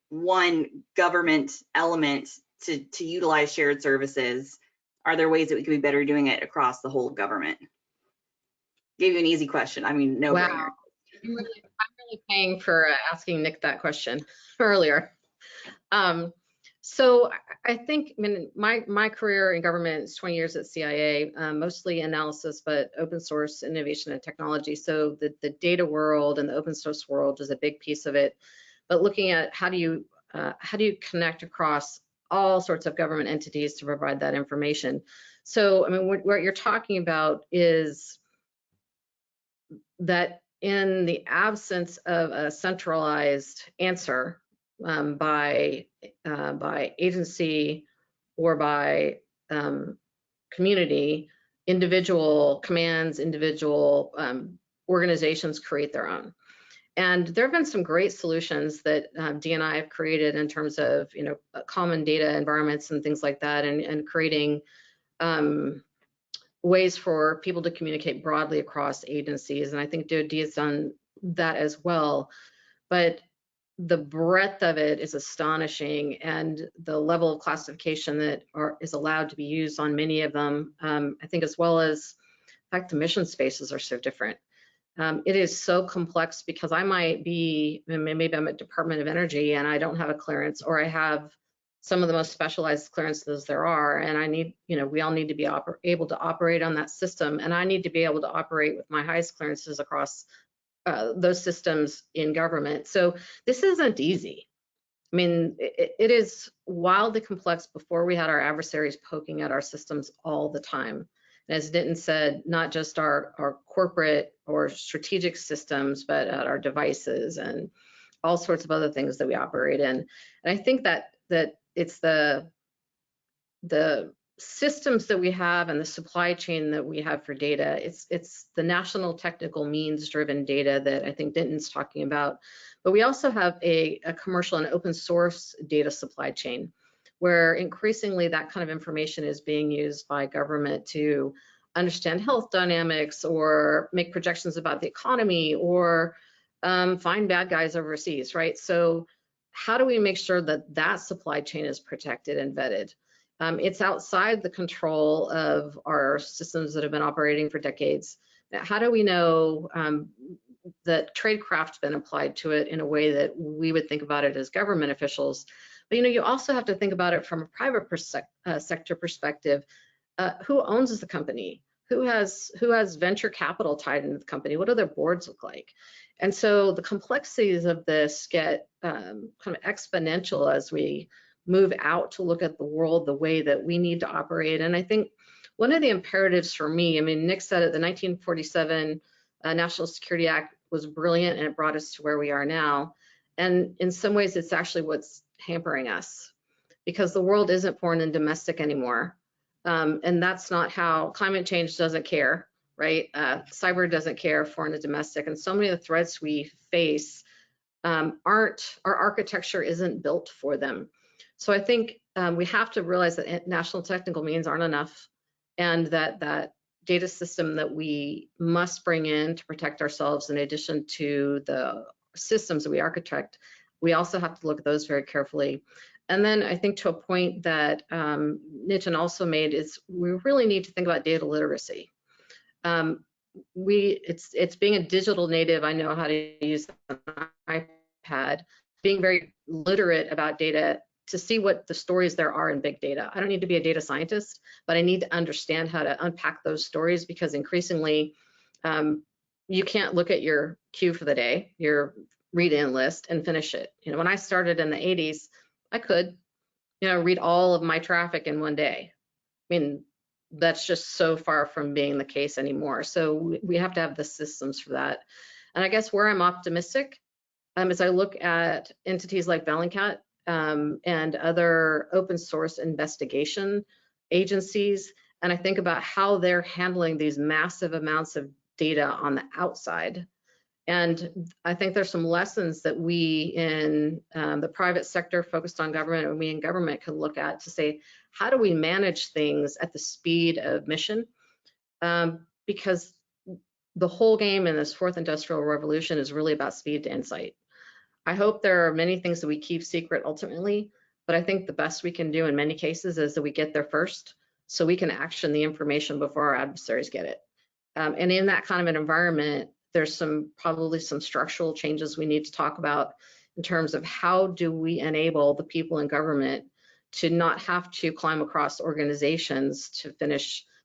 one government element to utilize shared services? Are there ways that we could be better doing it across the whole government? Gave you an easy question. No brainer. Wow. I'm really paying for asking Nick that question earlier. So I think, my career in government is 20 years at CIA, mostly analysis, but open source innovation and technology. So the data world and the open source world is a big piece of it. But looking at how do you connect across all sorts of government entities to provide that information. So, what you're talking about is that in the absence of a centralized answer by agency or by community, individual commands, individual organizations create their own. And there have been some great solutions that D&I have created in terms of, common data environments and things like that, and creating ways for people to communicate broadly across agencies. And I think DoD has done that as well. But the breadth of it is astonishing, and the level of classification that is allowed to be used on many of them, I think, as well as the fact the mission spaces are so different. It is so complex because I might be, maybe I'm at Department of Energy and I don't have a clearance, or I have some of the most specialized clearances there are, and I need, we all need to be able to operate on that system, and I need to be able to operate with my highest clearances across those systems in government. So this isn't easy. It is wildly complex before we had our adversaries poking at our systems all the time. As Nitin said, not just our corporate or strategic systems, but at our devices and all sorts of other things that we operate in. And I think that it's the systems that we have and the supply chain that we have for data. It's the national technical means driven data that I think Nitin's talking about. But we also have a commercial and open source data supply chain, where increasingly that kind of information is being used by government to understand health dynamics or make projections about the economy or find bad guys overseas, right? So how do we make sure that that supply chain is protected and vetted? It's outside the control of our systems that have been operating for decades. How do we know that tradecraft's been applied to it in a way that we would think about it as government officials? But you also have to think about it from a private sector perspective. Who owns the company? Who has venture capital tied into the company? What do their boards look like? And so the complexities of this get kind of exponential as we move out to look at the world the way that we need to operate. And I think one of the imperatives for me, I mean, Nic said it, the 1947 National Security Act was brilliant and it brought us to where we are now. And in some ways, it's actually what's hampering us, because the world isn't foreign and domestic anymore. And that's not how climate change doesn't care, right? Cyber doesn't care, foreign and domestic. And so many of the threats we face our architecture isn't built for them. So I think we have to realize that national technical means aren't enough, and that data system that we must bring in to protect ourselves, in addition to the systems that we architect, we also have to look at those very carefully. And then I think to a point that Nitin also made is we really need to think about data literacy. It's being a digital native. I know how to use an iPad, being very literate about data to see what the stories there are in big data. I don't need to be a data scientist, but I need to understand how to unpack those stories, because increasingly you can't look at your queue for the day, your read-in list, and finish it. When I started in the 80s, I could, read all of my traffic in one day. I mean, that's just so far from being the case anymore. So we have to have the systems for that. And I guess where I'm optimistic as I look at entities like Bellingcat and other open source investigation agencies, and I think about how they're handling these massive amounts of data on the outside. And I think there's some lessons that we in the private sector focused on government, and we in government can look at to say, how do we manage things at the speed of mission? Because the whole game in this fourth industrial revolution is really about speed to insight. I hope there are many things that we keep secret ultimately, but I think the best we can do in many cases is that we get there first, so we can action the information before our adversaries get it. And in that kind of an environment, there's probably some structural changes we need to talk about in terms of how do we enable the people in government to not have to climb across organizations to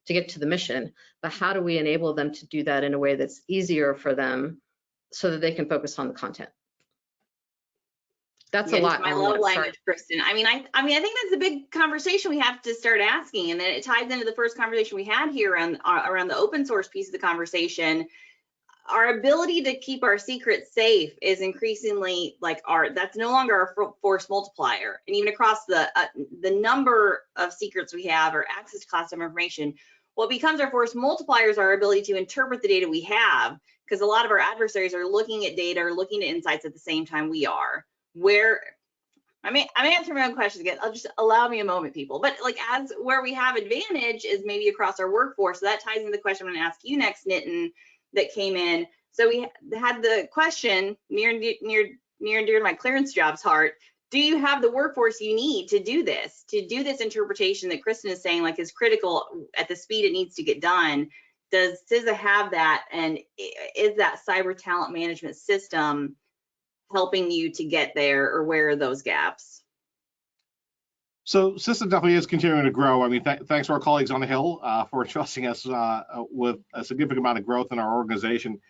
get to the mission, but how do we enable them to do that in a way that's easier for them so that they can focus on the content. That's a lot. My love language, Kristin. I mean, I think that's a big conversation we have to start asking, and then it ties into the first conversation we had here around the open source piece of the conversation. Our ability to keep our secrets safe is increasingly that's no longer our force multiplier. And even across the number of secrets we have or access to classified information, what becomes our force multiplier is our ability to interpret the data we have, because a lot of our adversaries are looking at data or looking at insights at the same time we are. I'm answering my own questions again. I'll just allow me a moment, people. But where we have advantage is maybe across our workforce. So that ties into the question I'm going to ask you next, Nitin, that came in. So we had the question near and dear to my ClearanceJobs heart. Do you have the workforce you need to do this interpretation that Kristin is saying is critical at the speed it needs to get done? Does CISA have that, and is that cyber talent management system helping you to get there, or where are those gaps? So CISA definitely is continuing to grow. I mean, thanks to our colleagues on the Hill for trusting us with a significant amount of growth in our organization.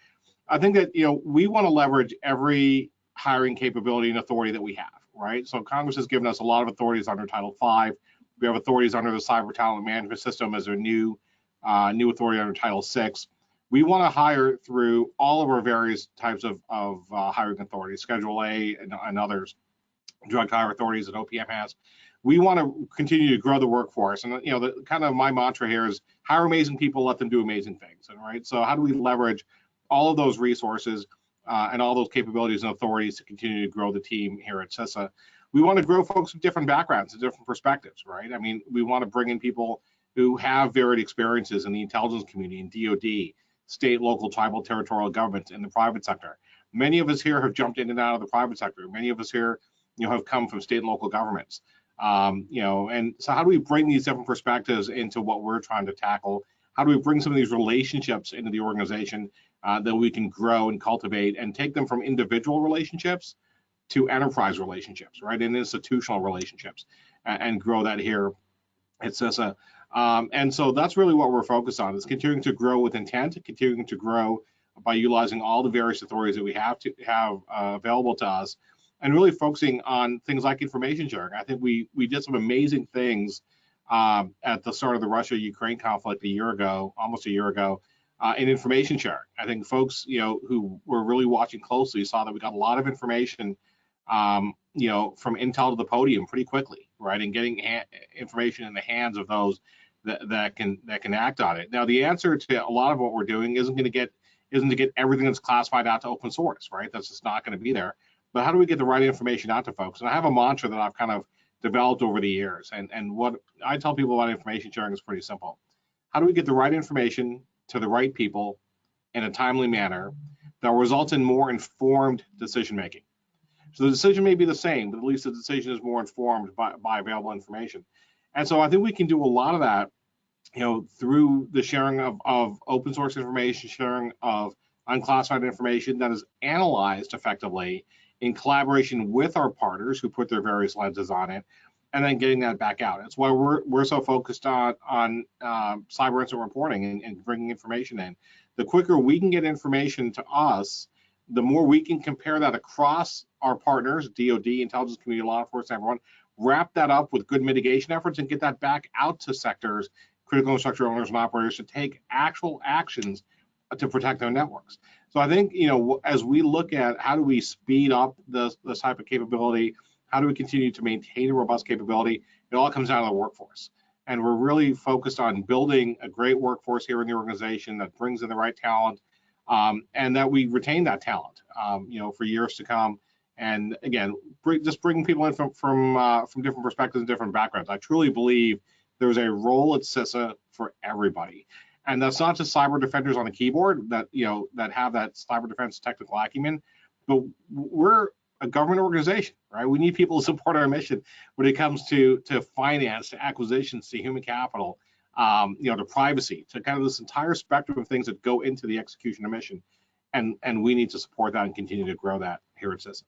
I think that we want to leverage every hiring capability and authority that we have, right? So Congress has given us a lot of authorities under Title V. We have authorities under the Cyber Talent Management System as a new authority under Title VI. We want to hire through all of our various types of hiring authorities, Schedule A and others, drug hire authorities that OPM has. We want to continue to grow the workforce. And the kind of my mantra here is hire amazing people, let them do amazing things. And right. So how do we leverage all of those resources and all those capabilities and authorities to continue to grow the team here at CISA. We want to grow folks with different backgrounds and different perspectives, right? I mean, we want to bring in people who have varied experiences in the intelligence community, in DoD, state, local, tribal, territorial governments, and the private sector. Many of us here have jumped in and out of the private sector. Many of us here, have come from state and local governments. And so how do we bring these different perspectives into what we're trying to tackle? How do we bring some of these relationships into the organization that we can grow and cultivate and take them from individual relationships to enterprise relationships, right, and institutional relationships, and grow that here at CISA. And so that's really what we're focused on, is continuing to grow with intent, continuing to grow by utilizing all the various authorities that we have available to us, and really focusing on things like information sharing. I think we did some amazing things at the start of the Russia-Ukraine conflict almost a year ago, in information sharing. I think folks, who were really watching closely saw that we got a lot of information, from intel to the podium pretty quickly, right? And getting information in the hands of those that can act on it. Now, the answer to a lot of what we're doing isn't to get everything that's classified out to open source, right? That's just not going to be there. But how do we get the right information out to folks? And I have a mantra that I've kind of developed over the years. And what I tell people about information sharing is pretty simple. How do we get the right information to the right people in a timely manner that results in more informed decision making? So the decision may be the same, but at least the decision is more informed by available information. And so I think we can do a lot of that, through the sharing of open source information, sharing of unclassified information that is analyzed effectively in collaboration with our partners who put their various lenses on it, and then getting that back out. That's why we're so focused on cyber incident reporting and bringing information in. The quicker we can get information to us, the more we can compare that across our partners, DoD, intelligence community, law enforcement, everyone, wrap that up with good mitigation efforts and get that back out to sectors, critical infrastructure owners and operators, to take actual actions to protect their networks. So I think, as we look at how do we speed up this type of capability, how do we continue to maintain a robust capability, it all comes down to the workforce. And we're really focused on building a great workforce here in the organization that brings in the right talent, and that we retain that talent, for years to come. And again, just bringing people in from different perspectives and different backgrounds. I truly believe there's a role at CISA for everybody. And that's not just cyber defenders on the keyboard that have that cyber defense technical acumen, but we're a government organization, right? We need people to support our mission when it comes to finance, to acquisitions, to human capital, to privacy, to kind of this entire spectrum of things that go into the execution of mission. And we need to support that and continue to grow that here at CISA.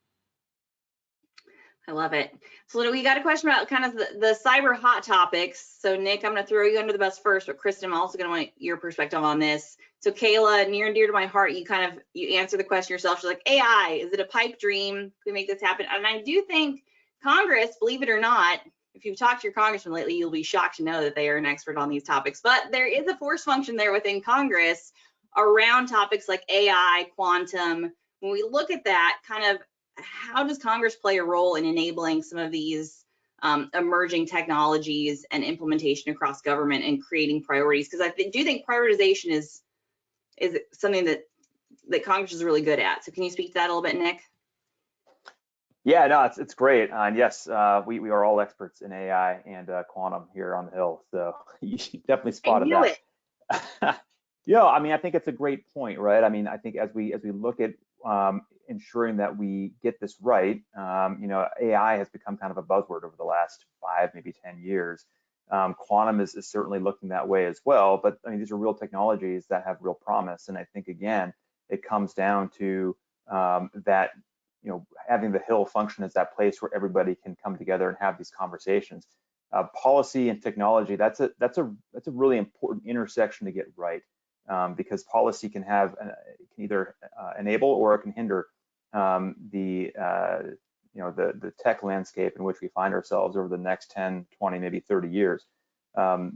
I love it. So we got a question about kind of the cyber hot topics. So Nick, I'm going to throw you under the bus first, but Kristin, I'm also going to want your perspective on this. So Kayla, near and dear to my heart, you answer the question yourself. She's like, AI, is it a pipe dream? Can we make this happen? And I do think Congress, believe it or not, if you've talked to your congressman lately, you'll be shocked to know that they are an expert on these topics. But there is a force function there within Congress around topics like AI, quantum. When we look at that, kind of how does Congress play a role in enabling some of these emerging technologies and implementation across government and creating priorities? Because I do think prioritization is something that Congress is really good at. So can you speak to that a little bit, Nick? Yeah, no, it's great. And yes, we are all experts in AI and quantum here on the Hill. So you definitely spotted that. I mean, I think it's a great point, right? I mean, I think as we look at ensuring that we get this right, AI has become kind of a buzzword over the last 5, maybe 10 years. Quantum is certainly looking that way as well, but I mean, these are real technologies that have real promise. And I think, again, it comes down to that, having the Hill function as that place where everybody can come together and have these conversations. Policy and technology, that's a really important intersection to get right, because policy can either enable or it can hinder the tech landscape in which we find ourselves over the next 10, 20, maybe 30 years.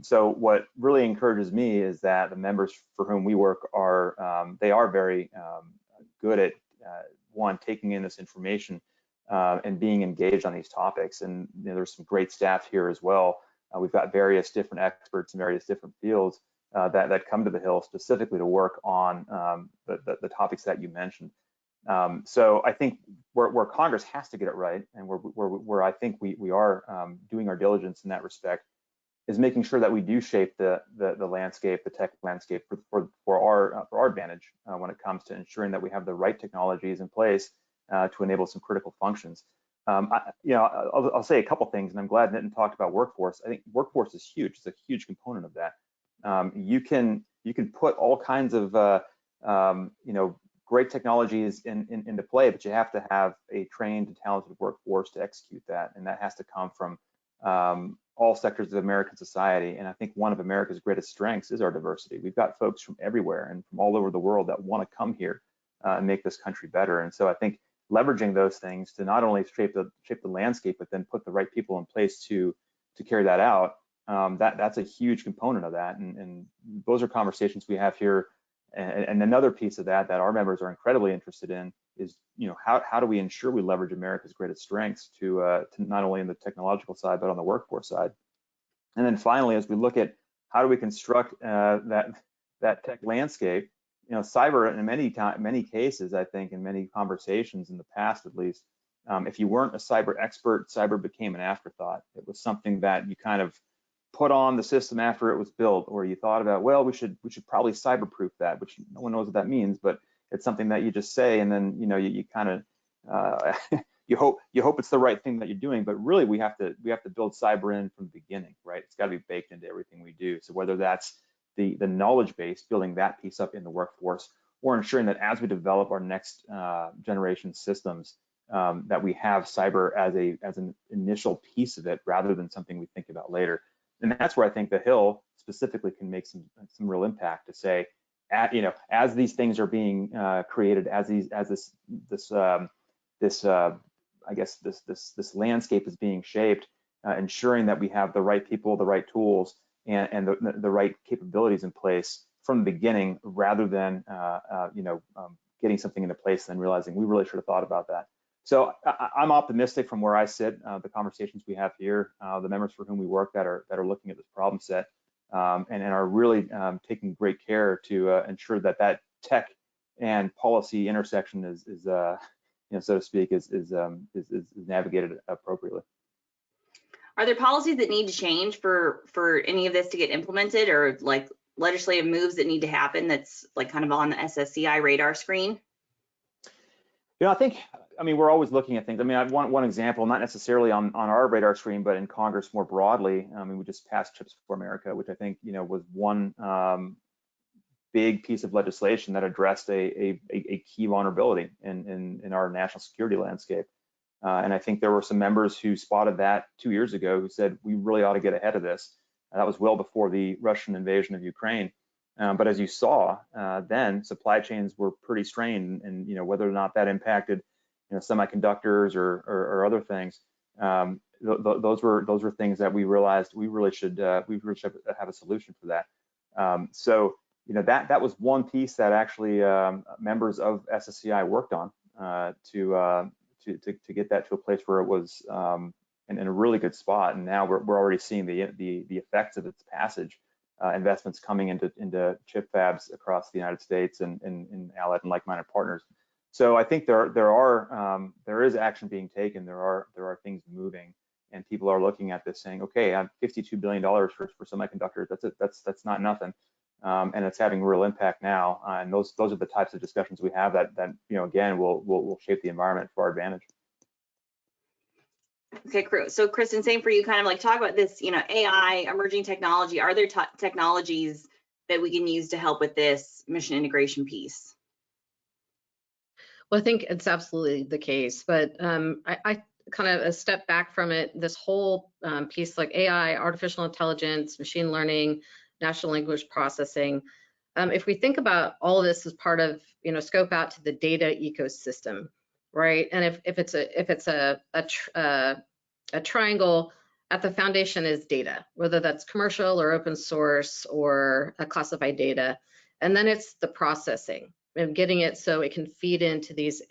So what really encourages me is that the members for whom we work are very good at taking in this information and being engaged on these topics. And there's some great staff here as well. We've got various different experts in various different fields that come to the Hill specifically to work on the topics that you mentioned. So I think where Congress has to get it right, and where I think we are doing our diligence in that respect, is making sure that we do shape the landscape, the tech landscape for our advantage when it comes to ensuring that we have the right technologies in place to enable some critical functions. I'll say a couple things, and I'm glad Nitin talked about workforce. I think workforce is huge. It's a huge component of that. You can put all kinds of great technologies into play, but you have to have a trained and talented workforce to execute that, and that has to come from all sectors of American society. And I think one of America's greatest strengths is our diversity. We've got folks from everywhere and from all over the world that want to come here and make this country better. And so I think leveraging those things to not only shape the landscape, but then put the right people in place to carry that out, that's a huge component of that. And those are conversations we have here. And another piece of that our members are incredibly interested in is, how do we ensure we leverage America's greatest strengths to not only in the technological side, but on the workforce side. And then finally, as we look at how do we construct that tech landscape, cyber in many cases, I think in many conversations in the past, at least, if you weren't a cyber expert, cyber became an afterthought. It was something that you kind of put on the system after it was built, or you thought about, well, we should probably cyberproof that, which no one knows what that means, but it's something that you just say, and then you kind of you hope it's the right thing that you're doing, but really we have to build cyber in from the beginning, right? It's got to be baked into everything we do. So whether that's the knowledge base, building that piece up in the workforce, or ensuring that as we develop our next generation systems, that we have cyber as an initial piece of it rather than something we think about later. And that's where I think the Hill specifically can make some real impact to say, as these things are being created, as this landscape is being shaped, ensuring that we have the right people, the right tools, and the right capabilities in place from the beginning, rather than getting something into place and then realizing we really should have thought about that. So I'm optimistic from where I sit. The conversations we have here, the members for whom we work that are looking at this problem set, and are really taking great care to ensure that tech and policy intersection is so to speak, is navigated appropriately. Are there policies that need to change for any of this to get implemented, or like legislative moves that need to happen that's like kind of on the SSCI radar screen? I mean, we're always looking at things. I mean, I want one example, not necessarily on our radar screen, but in Congress more broadly. I mean, we just passed Chips for America, which I think, was one big piece of legislation that addressed a key vulnerability in our national security landscape. And I think there were some members who spotted that 2 years ago who said, we really ought to get ahead of this. And that was well before the Russian invasion of Ukraine. But as you saw, then supply chains were pretty strained, and whether or not that impacted semiconductors or other things, those were things that we realized we really should have a solution for that. So that was one piece that actually members of SSCI worked on to get that to a place where it was in a really good spot. And now we're already seeing the effects of its passage. Investments coming into chip fabs across the United States and allied and like-minded partners. So I think there is action being taken. There are things moving, and people are looking at this saying, okay, I have $52 billion for semiconductors. That's not nothing, and it's having real impact now. And those are the types of discussions we have that again will shape the environment for our advantage. Okay, so Kristin, same for you, kind of like talk about this, AI, emerging technology. Are there technologies that we can use to help with this mission integration piece? Well, I think it's absolutely the case, but I kind of a step back from it. This whole piece, like AI, artificial intelligence, machine learning, natural language processing. If we think about all of this as part of, scope out to the data ecosystem, right? And if it's a triangle, at the foundation is data, whether that's commercial or open source or classified data, and then it's the processing and getting it so it can feed into these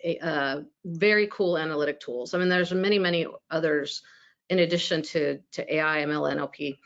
very cool analytic tools. I mean, there's many others in addition to AI, ML, NLP.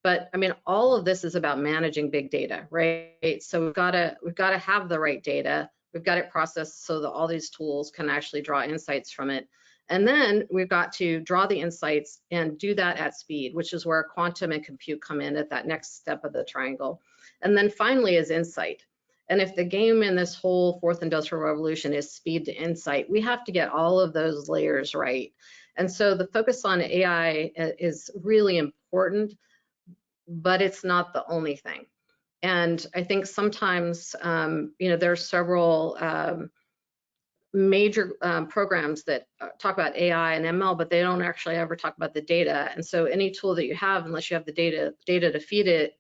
But I mean, all of this is about managing big data, right? So we've got to have the right data. We've got it processed so that all these tools can actually draw insights from it. And then we've got to draw the insights and do that at speed, which is where quantum and compute come in at that next step of the triangle. And then finally is insight. And if the game in this whole fourth industrial revolution is speed to insight, we have to get all of those layers right. And so the focus on AI is really important, but it's not the only thing. And I think sometimes, there are several major programs that talk about AI and ML, but they don't actually ever talk about the data. And so any tool that you have, unless you have the data to feed it,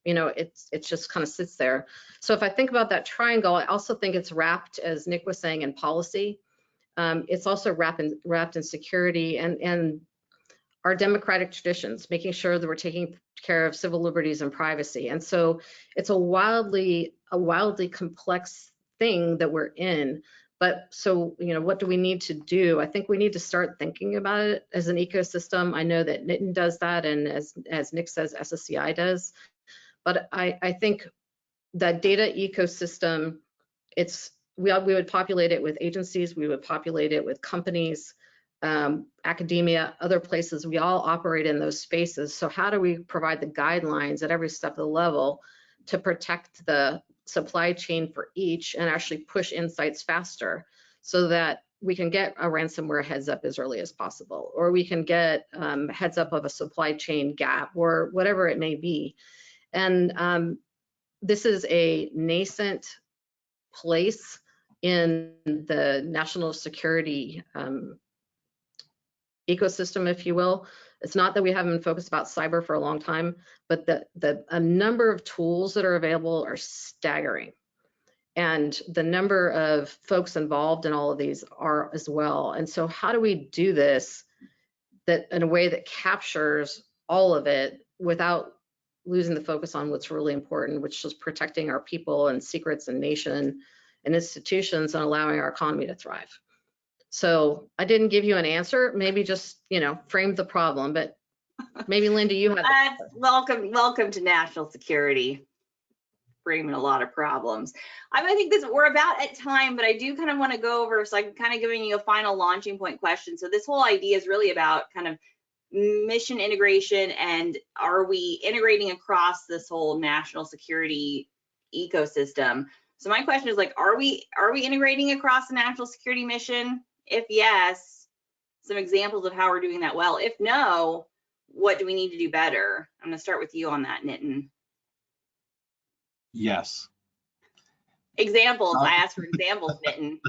it just kind of sits there. So if I think about that triangle, I also think it's wrapped, as Nick was saying, in policy. It's also wrapped in security and our democratic traditions, making sure that we're taking care of civil liberties and privacy. And so it's a wildly complex thing that we're in. But so, what do we need to do? I think we need to start thinking about it as an ecosystem. I know that Nitin does that, and as Nick says, SSCI does. But I think that data ecosystem, we would populate it with agencies, we would populate it with companies, academia, other places. We all operate in those spaces. So how do we provide the guidelines at every step of the level to protect the supply chain for each and actually push insights faster so that we can get a ransomware heads up as early as possible, or we can get heads up of a supply chain gap, or whatever it may be. And this is a nascent place in the national security ecosystem, if you will. It's not that we haven't been focused about cyber for a long time, but a number of tools that are available are staggering. And the number of folks involved in all of these are as well. And so how do we do this in a way that captures all of it without losing the focus on what's really important, which is protecting our people and secrets and nation and institutions and allowing our economy to thrive? So I didn't give you an answer, maybe just, frame the problem, but maybe Lindy, you have. Welcome to national security, framing a lot of problems. I think we're about at time, but I do kind of want to go over, so I'm kind of giving you a final launching point question. So this whole idea is really about kind of mission integration, and are we integrating across this whole national security ecosystem? So my question is, are we integrating across the national security mission? If yes, some examples of how we're doing that well. If no, what do we need to do better? I'm going to start with you on that, Nitin. Yes. Examples. I asked for examples, Nitin.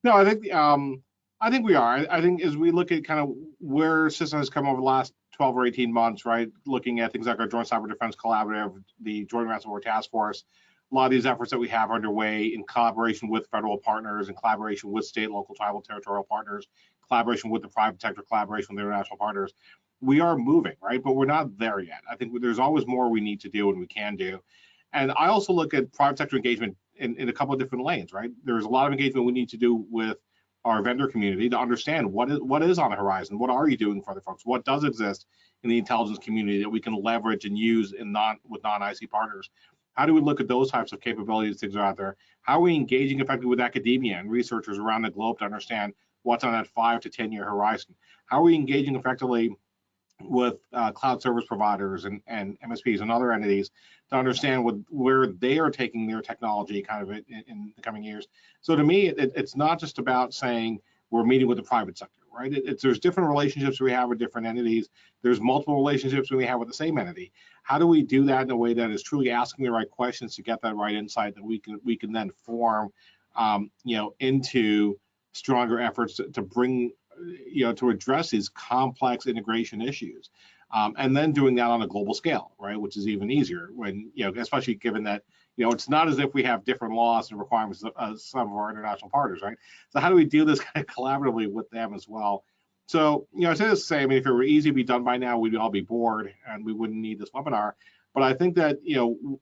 No, I think we are. I think as we look at kind of where CISA has come over the last 12 or 18 months, right, looking at things like our Joint Cyber Defense Collaborative, the Joint Ransomware Task Force, a lot of these efforts that we have underway in collaboration with federal partners, in collaboration with state, local, tribal, territorial partners, collaboration with the private sector, collaboration with international partners, we are moving, right? But we're not there yet. I think there's always more we need to do and we can do. And I also look at private sector engagement in a couple of different lanes, right? There's a lot of engagement we need to do with our vendor community to understand what is on the horizon. What are you doing for other folks? What does exist in the intelligence community that we can leverage and use with non-IC partners? How do we look at those types of capabilities, things are out there? How are we engaging effectively with academia and researchers around the globe to understand what's on that 5 to 10 year horizon? How are we engaging effectively with cloud service providers and MSPs and other entities to understand where they are taking their technology kind of in the coming years? So to me, it's not just about saying we're meeting with the private sector, right? There's different relationships we have with different entities. There's multiple relationships we have with the same entity. How do we do that in a way that is truly asking the right questions to get that right insight that we can then form, into stronger efforts to bring, to address these complex integration issues, and then doing that on a global scale, right? Which is even easier when, especially given that, it's not as if we have different laws and requirements as some of our international partners, right? So how do we do this kind of collaboratively with them as well? So, I say this to say, if it were easy to be done by now, we'd all be bored and we wouldn't need this webinar. But I think that,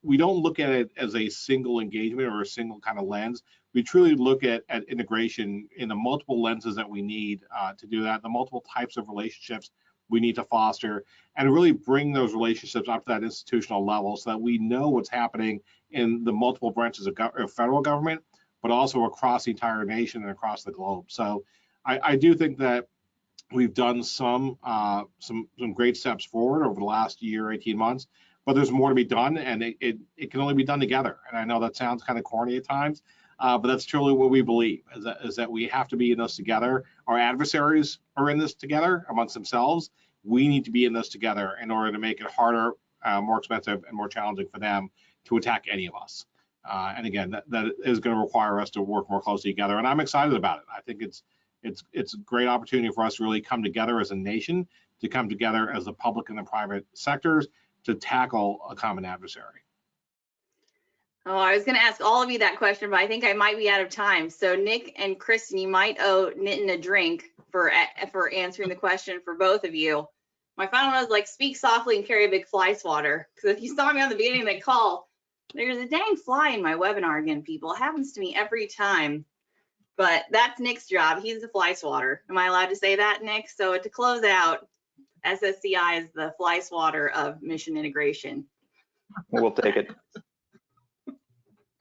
we don't look at it as a single engagement or a single kind of lens. We truly look at integration in the multiple lenses that we need to do that, the multiple types of relationships we need to foster, and really bring those relationships up to that institutional level so that we know what's happening in the multiple branches of federal government, but also across the entire nation and across the globe. So I do think that we've done some great steps forward over the last year, 18 months, but there's more to be done, and it can only be done together. And I know that sounds kind of corny at times, but that's truly what we believe, is that we have to be in this together. Our adversaries are in this together amongst themselves. We need to be in this together in order to make it harder, more expensive, and more challenging for them to attack any of us. And again, that is going to require us to work more closely together, and I'm excited about it. I think it's a great opportunity for us to really come together as a nation, to come together as the public and the private sectors to tackle a common adversary. Oh, I was going to ask all of you that question, but I think I might be out of time. So Nick and Kristin, you might owe Nitin a drink for answering the question for both of you. My final one was like, speak softly and carry a big fly swatter. Because if you saw me on the beginning of the call, there's a dang fly in my webinar again, people. It happens to me every time. But that's Nick's job. He's the fly swatter. Am I allowed to say that, Nick? So to close out, SSCI is the fly swatter of mission integration. We'll take it.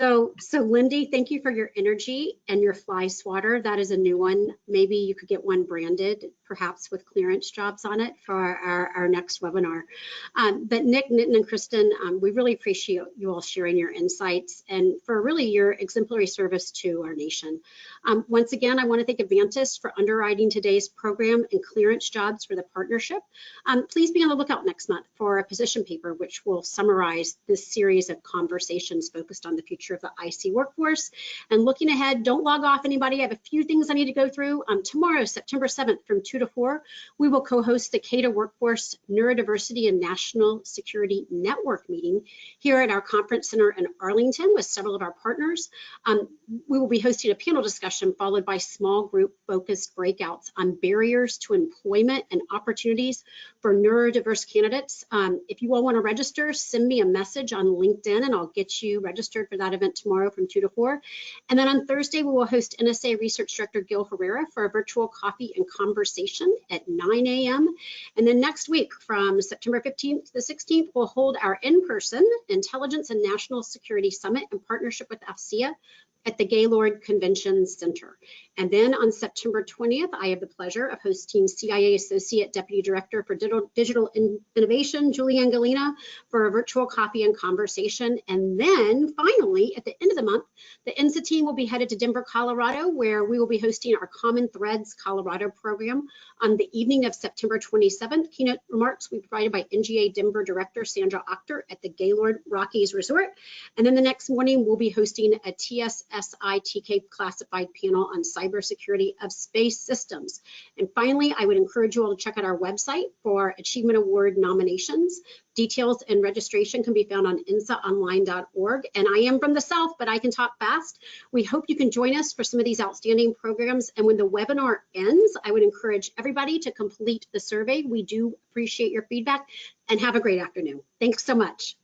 So Lindy, thank you for your energy and your fly swatter. That is a new one. Maybe you could get one branded, perhaps with ClearanceJobs on it for our next webinar. But Nick, Nitin, and Kristin, we really appreciate you all sharing your insights and for really your exemplary service to our nation. Once again, I want to thank Avantus for underwriting today's program and ClearanceJobs for the partnership. Please be on the lookout next month for a position paper which will summarize this series of conversations focused on the future of the IC workforce. And looking ahead, don't log off anybody. I have a few things I need to go through. Tomorrow, September 7th from 2 to 4, we will co-host the CADA Workforce Neurodiversity and National Security Network meeting here at our conference center in Arlington with several of our partners. We will be hosting a panel discussion followed by small group focused breakouts on barriers to employment and opportunities for neurodiverse candidates. If you all want to register, send me a message on LinkedIn and I'll get you registered for that event tomorrow from 2 to 4. And then on Thursday, we will host NSA Research Director Gil Herrera for a virtual coffee and conversation at 9 a.m. And then next week from September 15th to the 16th, we'll hold our in-person Intelligence and National Security Summit in partnership with AFCEA at the Gaylord Convention Center. And then on September 20th, I have the pleasure of hosting CIA Associate Deputy Director for Digital Innovation, Julianne Galina, for a virtual coffee and conversation. And then finally, at the end of the month, the INSA team will be headed to Denver, Colorado, where we will be hosting our Common Threads Colorado program on the evening of September 27th. Keynote remarks will be provided by NGA Denver Director Sandra Octor at the Gaylord Rockies Resort. And then the next morning, we'll be hosting a TSSI-TK classified panel on cybersecurity of space systems. And finally, I would encourage you all to check out our website for Achievement Award nominations. Details and registration can be found on insaonline.org. And I am from the South, but I can talk fast. We hope you can join us for some of these outstanding programs. And when the webinar ends, I would encourage everybody to complete the survey. We do appreciate your feedback and have a great afternoon. Thanks so much.